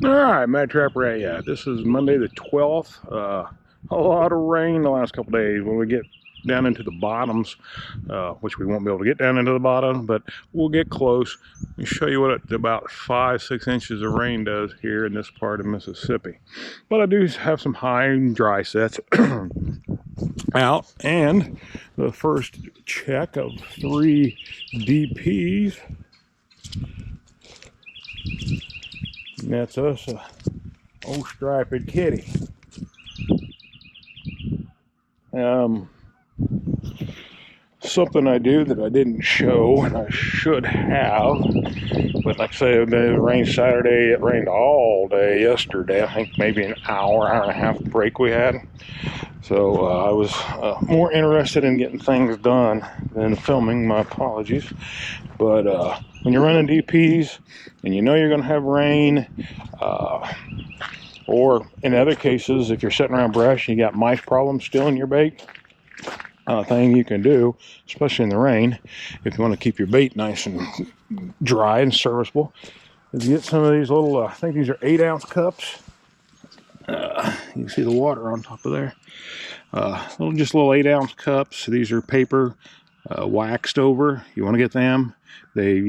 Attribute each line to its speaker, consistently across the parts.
Speaker 1: All right, Madtrapper at ya. This is Monday the 12th. A lot of rain the last couple days. When we get down into the bottoms, which we won't be able to get down into the bottom, but we'll get close and show you what about 5-6 inches of rain does here in this part of Mississippi. But I do have some high and dry sets out, and the first check of 3 DPs. And that's us, a old striped kitty. Something I do that I didn't show, and I should have, but like I say, it rained Saturday, it rained all day yesterday. I think maybe an hour and a half break we had. So I was more interested in getting things done than filming, my apologies. But when you're running DPs and you know you're going to have rain, or in other cases, if you're sitting around brush and you got mice problems still in your bait, thing you can do, especially in the rain, if you want to keep your bait nice and dry and serviceable, is you get some of these little, I think these are 8-ounce cups. You can see the water on top of there. Just little 8-ounce cups. These are paper, waxed over. You want to get them. They,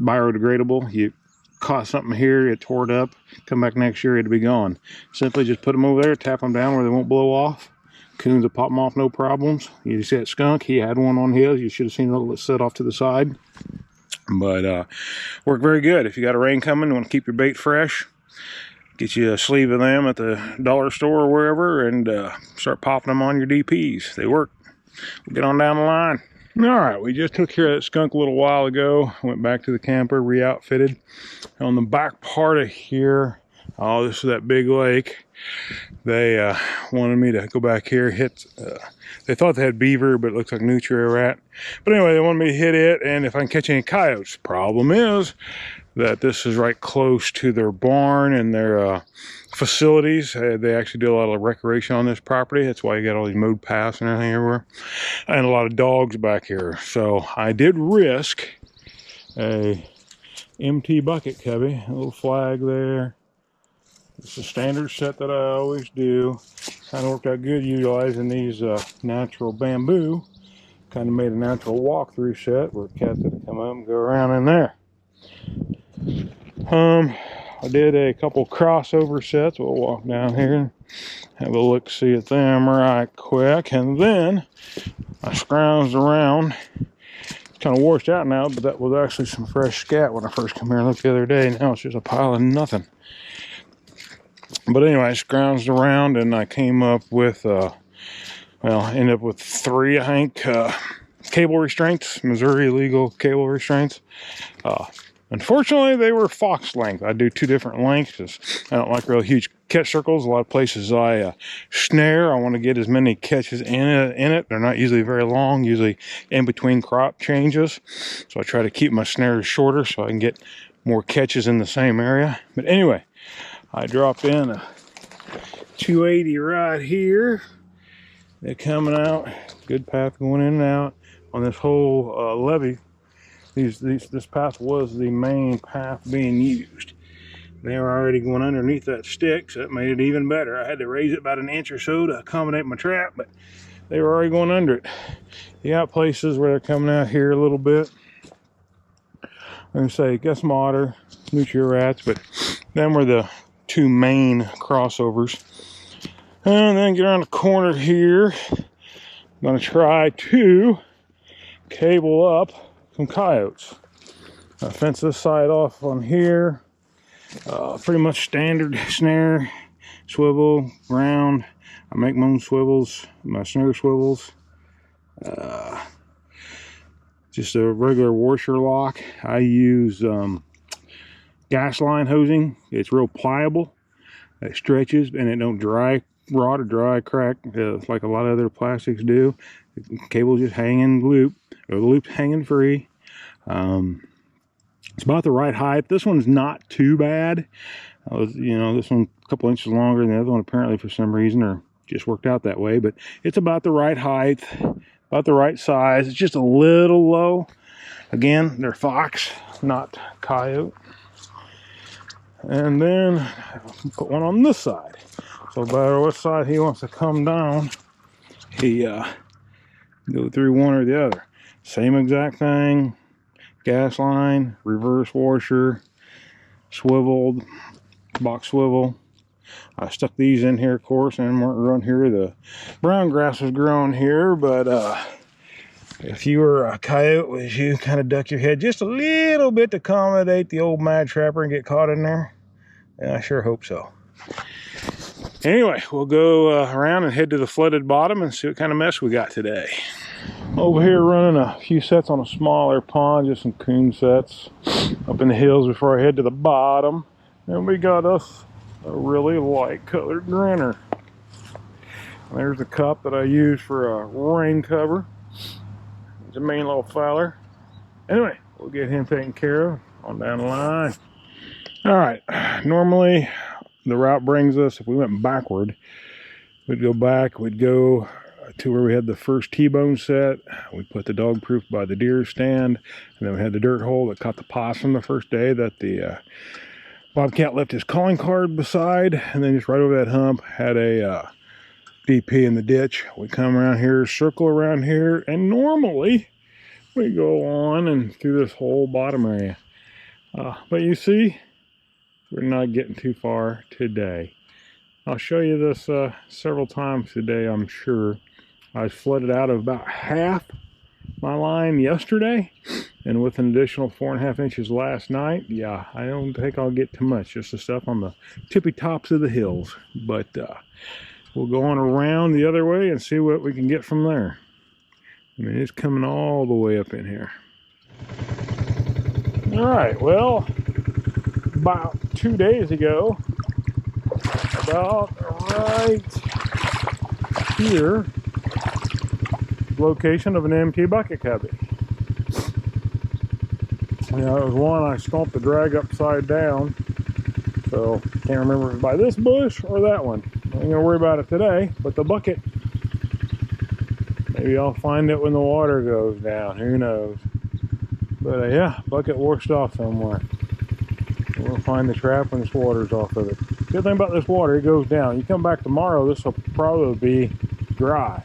Speaker 1: biodegradable. You caught something here, it tore it up, come back next year, it'll be gone. Simply just put them over there, tap them down where they won't blow off. Coons will pop them off, no problems. You see that skunk, he had one on his. You should have seen it set off to the side. But work very good. If you got a rain coming, you want to keep your bait fresh, get you a sleeve of them at the dollar store or wherever, and start popping them on your DPs. They work. We'll get on down the line. All right, we just took care of that skunk a little while ago. Went back to the camper, re-outfitted. On the back part of here, oh, this is that big lake. They wanted me to go back here, hit, they thought they had beaver, but it looks like nutria rat. But anyway, they wanted me to hit it, and if I can catch any coyotes. Problem is that this is right close to their barn and their facilities. They actually do a lot of recreation on this property. That's why you got all these mowed paths and everything everywhere. And a lot of dogs back here. So I did risk a MT bucket cubby, a little flag there. It's a standard set that I always do. Kind of worked out good utilizing these natural bamboo. Kind of made a natural walk-through set where cats would come up and go around in there. I did a couple crossover sets. We'll walk down here and have a look-see at them right quick. And then I scrounged around. It's kind of washed out now, but that was actually some fresh scat when I first came here and looked the other day. Now it's just a pile of nothing. But anyway, I scrounged around and I came up with, ended up with 3, I think, cable restraints, Missouri legal cable restraints. Unfortunately, they were fox length. I do 2 different lengths because I don't like real huge catch circles. A lot of places I snare. I want to get as many catches in it. They're not usually very long, usually in between crop changes. So I try to keep my snares shorter so I can get more catches in the same area. But anyway, I dropped in a 280 right here. They're coming out. Good path going in and out on this whole levee. This path was the main path being used. They were already going underneath that stick, so that made it even better. I had to raise it about an inch or so to accommodate my trap, but they were already going under it. You got places where they're coming out here a little bit. I'm gonna say, got some otter, nutria rats, but them were the 2 main crossovers. And then get around the corner here. I'm gonna try to cable up some coyotes. I fence this side off on here. Pretty much standard snare, swivel, round. I make my own swivels, my snare swivels. Just a regular washer lock. I use gas line hosing. It's real pliable. It stretches and it don't dry rot or dry crack like a lot of other plastics do. The cable's just hanging loop, or the loop's hanging free. It's about the right height. This one's not too bad. This one a couple inches longer than the other one apparently for some reason, or just worked out that way. But it's about the right height, about the right size. It's just a little low. Again, they're fox, not coyote. And then put one on this side. So no matter what side he wants to come down, he go through one or the other. Same exact thing. Gas line, reverse washer, swiveled, box swivel. I stuck these in here, of course, and weren't growing here. The brown grass was growing here, but if you were a coyote, would you kind of duck your head just a little bit to accommodate the old Madtrapper and get caught in there? Yeah, I sure hope so. Anyway, we'll go around and head to the flooded bottom and see what kind of mess we got today. Over here running a few sets on a smaller pond, just some coon sets up in the hills before I head to the bottom. And we got us a really light colored grinner. There's the cup that I use for a rain cover. It's a main little fowler. Anyway, we'll get him taken care of on down the line. All right, normally the route brings us, if we went backward, we'd go back, we'd go to where we had the first T-bone set. We put the dog proof by the deer stand, and then we had the dirt hole that caught the possum the first day that the bobcat left his calling card beside, and then just right over that hump had a DP in the ditch. We come around here, circle around here, and normally we go on and through this whole bottom area. But you see, we're not getting too far today. I'll show you this several times today, I'm sure. I was flooded out of about half my line yesterday, and with an additional 4.5 inches last night. Yeah, I don't think I'll get too much, just the stuff on the tippy tops of the hills. But we'll go on around the other way and see what we can get from there. I mean, it's coming all the way up in here. All right, well, about 2 days ago, about right here, location of an empty bucket cubby. You know, it was one I stomped the drag upside down, so can't remember if it was by this bush or that one. I ain't gonna worry about it today, but the bucket, maybe I'll find it when the water goes down, who knows. But yeah, bucket washed off somewhere. We'll find the trap when this water's off of it. Good thing about this water, it goes down. You come back tomorrow, this will probably be dry.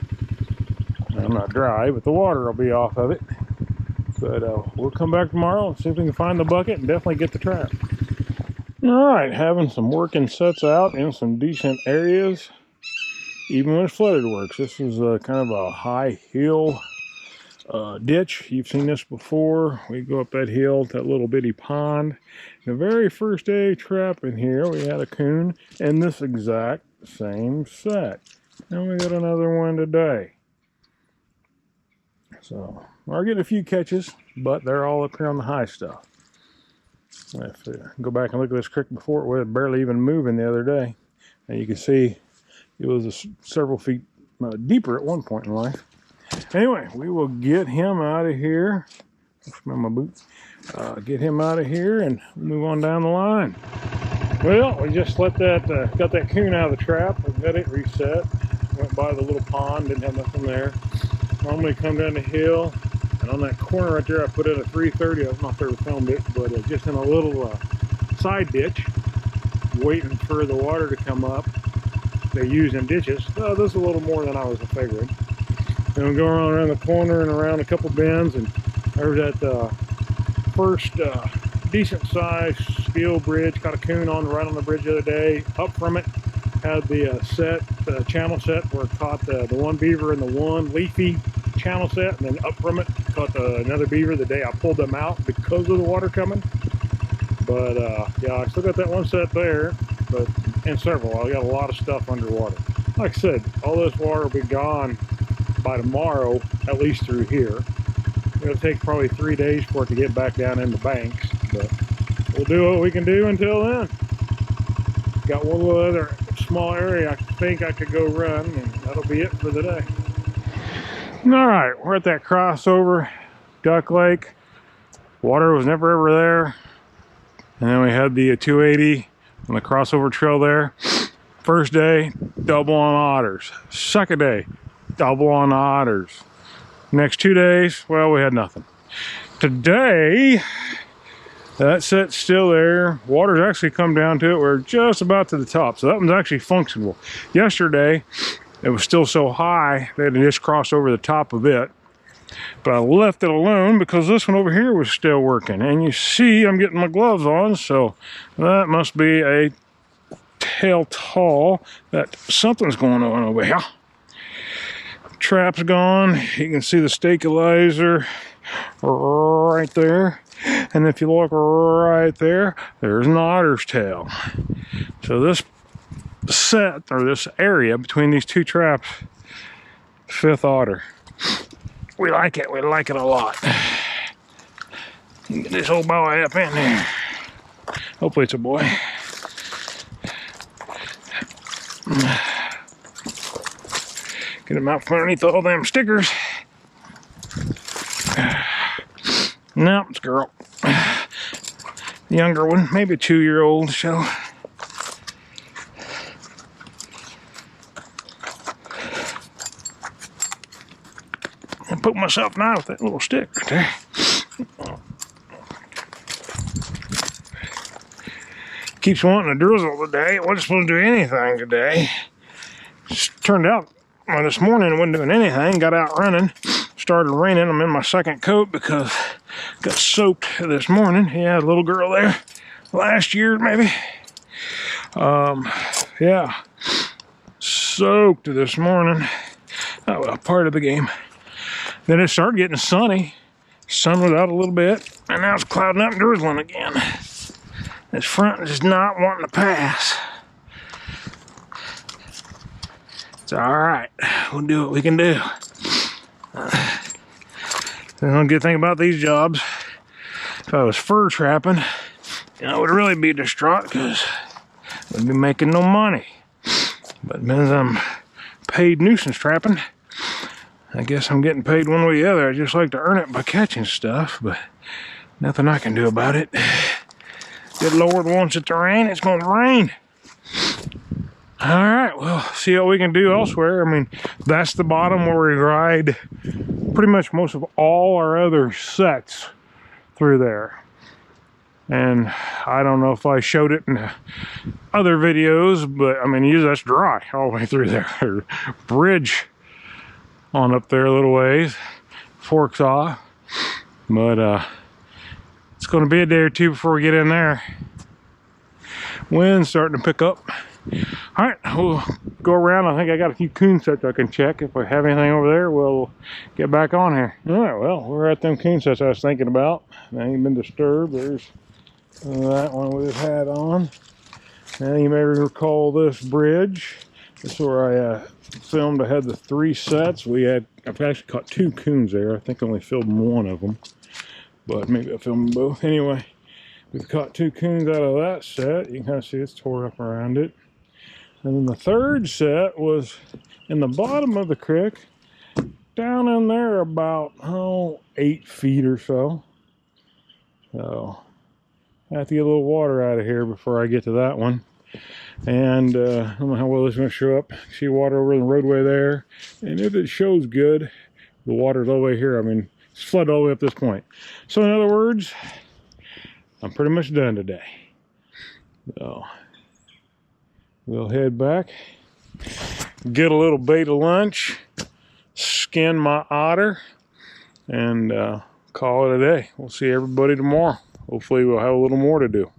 Speaker 1: Well, not dry, but the water will be off of it. But we'll come back tomorrow and see if we can find the bucket and definitely get the trap. All right, having some working sets out in some decent areas, even when it's flooded works. This is kind of a high hill ditch. You've seen this before. We go up that hill to that little bitty pond. The very first day trapping here, we had a coon in this exact same set. And we got another one today. So we're getting a few catches, but they're all up here on the high stuff. If you go back and look at this creek before, it was barely even moving the other day. And you can see it was several feet deeper at one point in life. Anyway, we will get him out of here. Smell my boots. Get him out of here and move on down the line. Well, we just let that, got that coon out of the trap. We got it reset. Went by the little pond, didn't have nothing there. Normally come down the hill, and on that corner right there, I put in a 330. I don't know if I ever filmed it, but just in a little side ditch, waiting for the water to come up. They use in ditches. This is a little more than I was figuring. Then we go around the corner and around a couple bends, and there's that first decent sized steel bridge. Caught a coon right on the bridge the other day. Up from it, had the channel set where it caught the one beaver and the one leafy channel set, and then up from it caught another beaver the day I pulled them out because of the water coming. But yeah, I still got that one set there, but and several. I got a lot of stuff underwater. Like I said, all this water will be gone by tomorrow, at least through here. It'll take probably 3 days for it to get back down in the banks, but we'll do what we can do until then. Got one little other small area I think I could go run, and that'll be it for the day. All right, we're at that crossover, Duck Lake. Water was never ever there. And then we had the 280 on the crossover trail there. First day, double on otters. Second day, double on otters. Next 2 days, well, we had nothing. Today, That set's still there. Water's actually come down to it. We're just about to the top. So that one's actually functional. Yesterday, it was still so high, they had to just cross over the top of it. But I left it alone because this one over here was still working. And you see, I'm getting my gloves on, so that must be a telltale that something's going on over here. Trap's gone. You can see the stabilizer right there. And if you look right there, there's an otter's tail. So this set, or this area between these two traps, 5th otter. We like it a lot. Get this old boy up in there. Hopefully it's a boy. Get him out from underneath all them stickers. No, it's a girl. The younger one, maybe a 2-year-old, so. I poked myself in the eye with that little stick right there. Keeps wanting to drizzle today. It wasn't supposed to do anything today. Just turned out, well, this morning it wasn't doing anything. Got out running. Started raining. I'm in my 2nd coat because I got soaked this morning. Yeah, a little girl there. Last year, maybe. Yeah. Soaked this morning. Oh, well, part of the game. Then it started getting sunny. Sun was out a little bit. And now it's clouding up and drizzling again. This front is not wanting to pass. It's alright. We'll do what we can do. The only good thing about these jobs, if I was fur trapping, I would really be distraught because I wouldn't be making no money. But because I'm paid nuisance trapping, I guess I'm getting paid one way or the other. I just like to earn it by catching stuff, but nothing I can do about it. Good Lord wants it to rain, it's going to rain. Alright, well, see what we can do elsewhere. I mean, that's the bottom where we ride pretty much most of all our other sets through there. And I don't know if I showed it in other videos, but I mean, usually that's dry all the way through there. Bridge on up there a little ways, forks off. But it's going to be a day or two before we get in there. Wind's starting to pick up. All right, we'll go around. I think I got a few coon sets I can check. If I have anything over there, we'll get back on here. All right, well, we're at them coon sets I was thinking about. They ain't been disturbed. There's that one with his hat on. And you may recall this bridge. This is where I filmed. I had the 3 sets. I've actually caught 2 coons there. I think I only filmed one of them, but maybe I filmed them both. Anyway, we've caught 2 coons out of that set. You can kind of see it's tore up around it. And then the 3rd set was in the bottom of the creek, down in there about 8 feet or so. So I have to get a little water out of here before I get to that one. And I don't know how well this is going to show up. See water over in the roadway there. And if it shows good, the water's all the way here. I mean, it's flooded all the way up this point. So in other words, I'm pretty much done today. So we'll head back, get a little bait of lunch, skin my otter, and call it a day. We'll see everybody tomorrow. Hopefully we'll have a little more to do.